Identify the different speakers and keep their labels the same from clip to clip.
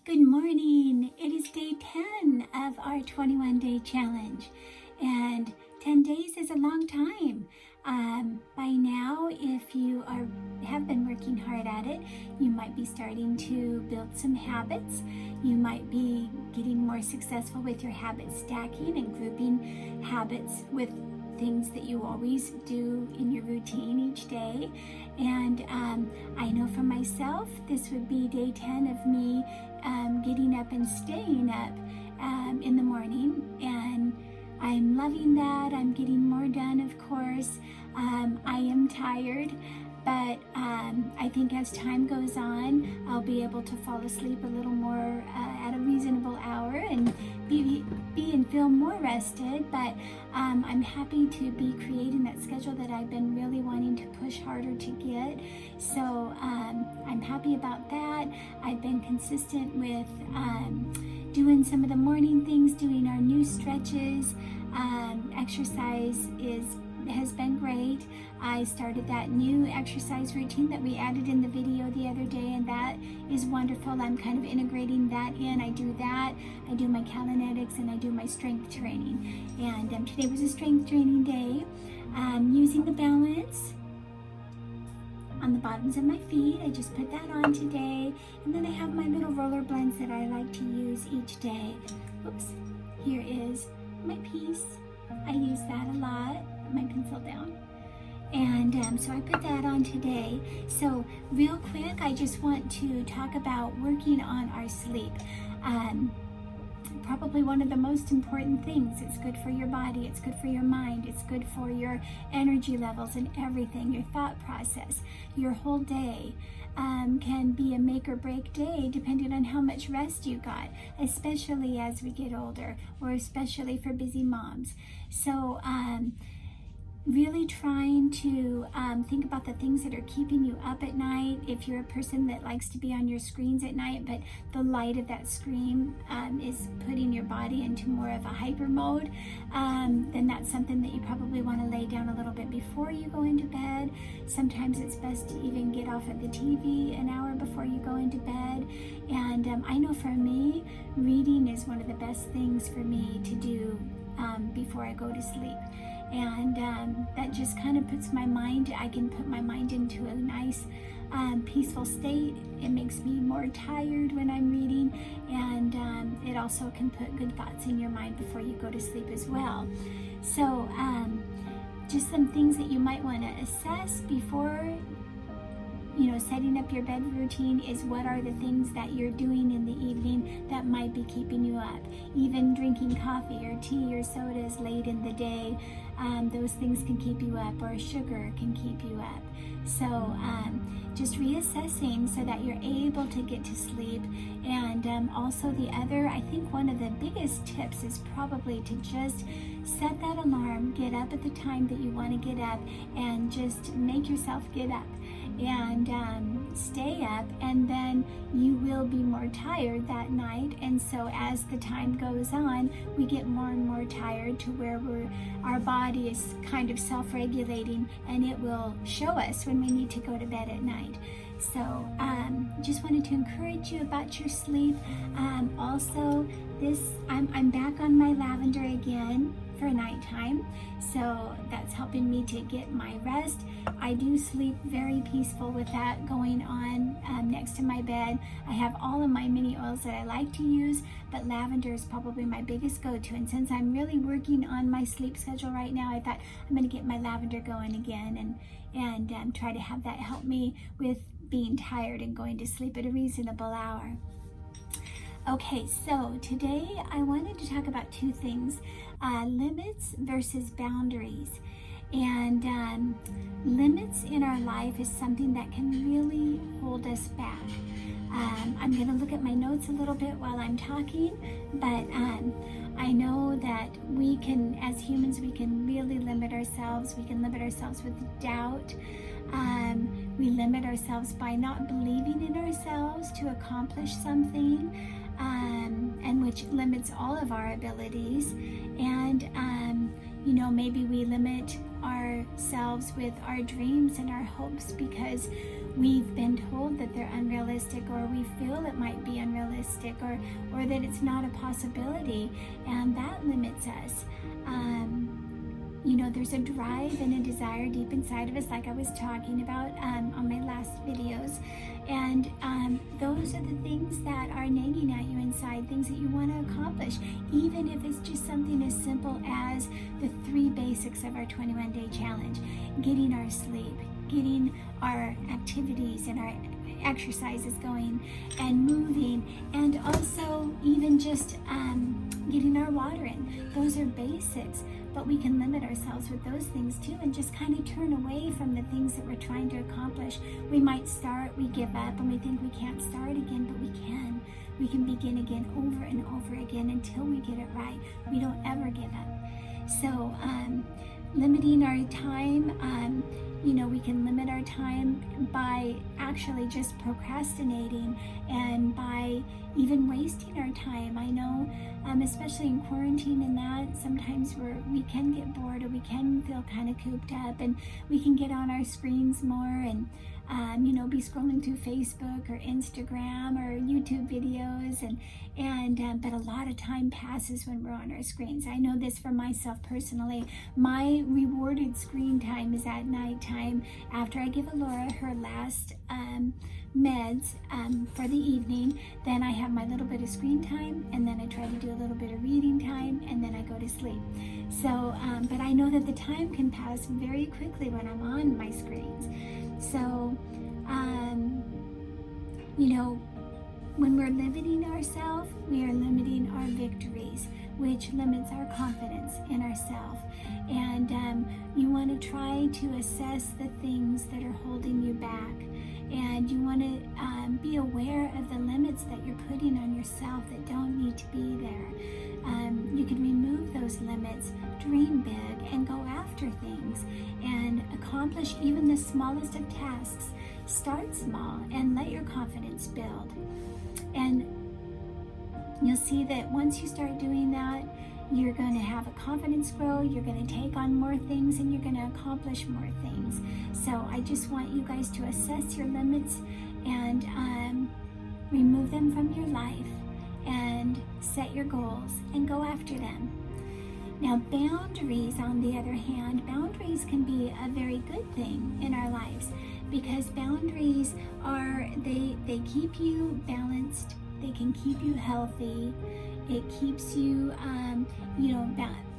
Speaker 1: Good morning. It is day 10 of our 21-day challenge, and 10 days is a long time. By now, if you have been working hard at it, you might be starting to build some habits. You might be getting more successful with your habit stacking and grouping habits with things that you always do in your routine each day. And I know for myself, this would be day 10 of me getting up and staying up in the morning, and I'm loving that. I'm getting more done, of course. I am tired, but I think as time goes on, I'll be able to fall asleep a little more at a reasonable hour and be and feel more rested. But I'm happy to be creating that schedule that I've been really wanting to push harder to get. So I'm happy about that. I've been consistent with doing some of the morning things, doing our new stretches. Exercise has been great. I started that new exercise routine that we added in the video the other day, and that is wonderful. I'm kind of integrating that in. I do that, I do my Kalinetics, and I do my strength training. And today was a strength training day. Using the balance on the bottoms of my feet. I just put that on today. And then I have my little roller blends that I like to use each day. Oops, here is my piece. I use that a lot. Put my pencil down. And so I put that on today. So real quick, I just want to talk about working on our sleep. Probably one of the most important things. It's good for your body, it's good for your mind, it's good for your energy levels and everything, your thought process. Your whole day can be a make or break day depending on how much rest you got, especially as we get older, or especially for busy moms. So really trying to think about the things that are keeping you up at night. If you're a person that likes to be on your screens at night, but the light of that screen is putting your body into more of a hyper mode, then that's something that you probably want to lay down a little bit before you go into bed. Sometimes it's best to even get off of the TV an hour before you go into bed. And I know for me, reading is one of the best things for me to do before I go to sleep. And that just kind of puts my mind, I can put my mind into a nice peaceful state. It makes me more tired when I'm reading, and it also can put good thoughts in your mind before you go to sleep as well. So just some things that you might want to assess before setting up your bed routine is what are the things that you're doing in the evening that might be keeping you up. Even drinking coffee or tea or sodas late in the day, those things can keep you up, or sugar can keep you up. So just reassessing so that you're able to get to sleep. And also I think one of the biggest tips is probably to just set that alarm, get up at the time that you want to get up, and just make yourself get up and stay up, and then you will be more tired that night. And so as the time goes on, we get more and more tired to where our body is kind of self-regulating, and it will show us when we need to go to bed at night. So just wanted to encourage you about your sleep. Also, I'm back on my lavender again for nighttime, so that's helping me to get my rest. I do sleep very peaceful with that going on next to my bed. I have all of my mini oils that I like to use, but lavender is probably my biggest go-to. And since I'm really working on my sleep schedule right now, I thought I'm going to get my lavender going again and try to have that help me with being tired and going to sleep at a reasonable hour. Okay, so today I wanted to talk about two things, limits versus boundaries. And limits in our life is something that can really hold us back. I'm going to look at my notes a little bit while I'm talking, but I know that we can, as humans, we can really limit ourselves. We can limit ourselves with doubt. We limit ourselves by not believing in ourselves to accomplish something, and which limits all of our abilities. And maybe we limit ourselves with our dreams and our hopes because we've been told that they're unrealistic, or we feel it might be unrealistic, or that it's not a possibility, and that limits us. There's a drive and a desire deep inside of us, like I was talking about on my last videos, and those are the things that are nagging at you inside, things that you want to accomplish, even if it's just something as simple as the 3 basics of our 21-day challenge: getting our sleep, getting our activities and our exercises going and moving, and also even just getting our water in. Those are basics, but we can limit ourselves with those things too, and just kind of turn away from the things that we're trying to accomplish. We might start, we give up, and we think we can't start again, but we can. We can begin again over and over again until we get it right. We don't ever give up. So limiting our time, we can limit our time by actually just procrastinating and by even wasting our time. I know, especially in quarantine and that, sometimes we can get bored, or we can feel kind of cooped up, and we can get on our screens more and be scrolling through Facebook or Instagram or YouTube videos, but a lot of time passes when we're on our screens. I know this for myself personally. My rewarded screen time is at nighttime after I give Alora her last meds for the evening. Then I have my little bit of screen time, and then I try to do a little bit of reading time, and then I go to sleep. So, but I know that the time can pass very quickly when I'm on my screens. So, when we're limiting ourselves, we are limiting our victories, which limits our confidence in ourselves. And you want to try to assess the things that are holding you back. And you want to be aware of the limits that you're putting on yourself that don't need to be there. You can remove those limits, dream big, and go after things, and accomplish even the smallest of tasks. Start small and let your confidence build. And you'll see that once you start doing that, you're going to have a confidence grow, you're going to take on more things, and you're going to accomplish more things. So I just want you guys to assess your limits and remove them from your life, and set your goals and go after them. Now, boundaries, on the other hand, boundaries can be a very good thing in our lives, because boundaries they keep you balanced, they can keep you healthy, it keeps you,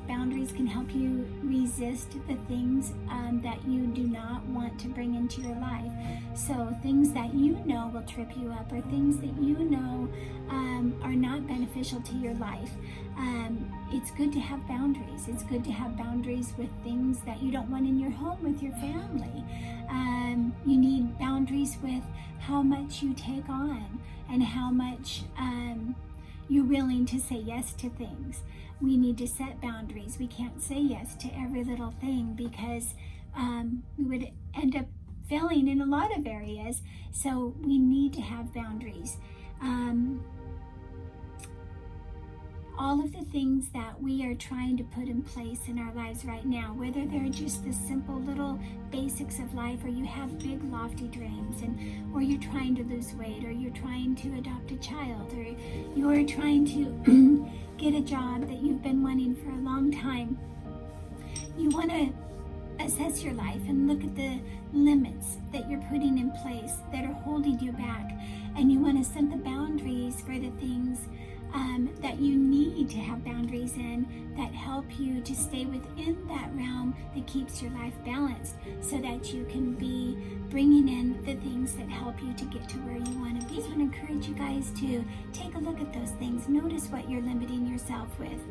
Speaker 1: boundaries can help you resist the things that you do not want to bring into your life. So things that will trip you up, or things that are not beneficial to your life. It's good to have boundaries. It's good to have boundaries with things that you don't want in your home with your family. You need boundaries with how much you take on, and how much you're willing to say yes to things. We need to set boundaries. We can't say yes to every little thing, because we would end up failing in a lot of areas. So we need to have boundaries. All of the things that we are trying to put in place in our lives right now, whether they're just the simple little basics of life, or you have big lofty dreams, or you're trying to lose weight, or you're trying to adopt a child, or you're trying to get a job that you've been wanting for a long time, you want to assess your life and look at the limits that you're putting in place that are holding you back, and you want to set the boundaries for the things that you need to have boundaries in, that help you to stay within that realm that keeps your life balanced, so that you can be bringing in the things that help you to get to where you want to be. I just want to encourage you guys to take a look at those things. Notice what you're limiting yourself with,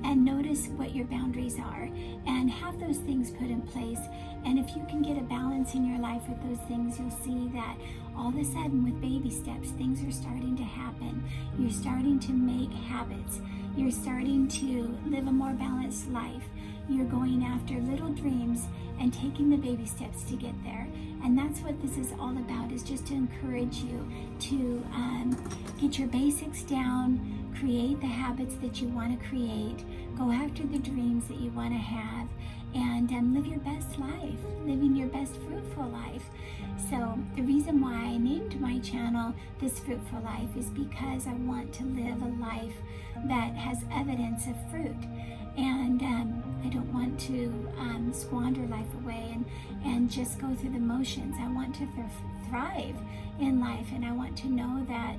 Speaker 1: and notice what your boundaries are, and have those things put in place. And if you can get a balance in your life with those things, you'll see that all of a sudden, with baby steps, things are starting to happen. You're starting to make habits. You're starting to live a more balanced life. You're going after little dreams and taking the baby steps to get there. And that's what this is all about, is just to encourage you to get your basics down, create the habits that you want to create, go after the dreams that you want to have, and live your best life, living your best fruitful life. So the reason why I named my channel This Fruitful Life is because I want to live a life that has evidence of fruit. And I don't want to squander life away and just go through the motions. I want to thrive in life, and I want to know that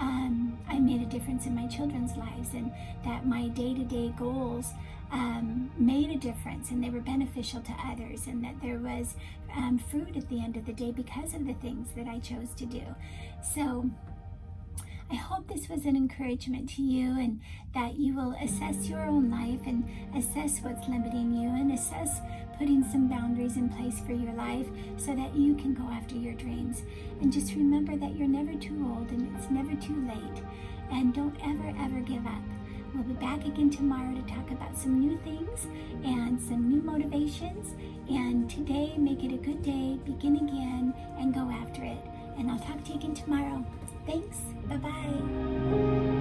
Speaker 1: I made a difference in my children's lives, and that my day-to-day goals made a difference, and they were beneficial to others, and that there was fruit at the end of the day because of the things that I chose to do. So I hope this was an encouragement to you, and that you will assess your own life and assess what's limiting you, and assess putting some boundaries in place for your life so that you can go after your dreams. And just remember that you're never too old, and it's never too late. And don't ever give up. We'll be back again tomorrow to talk about some new things and some new motivations. And today, make it a good day, begin again, and go after it. And I'll talk to you again tomorrow. Thanks. Bye-bye.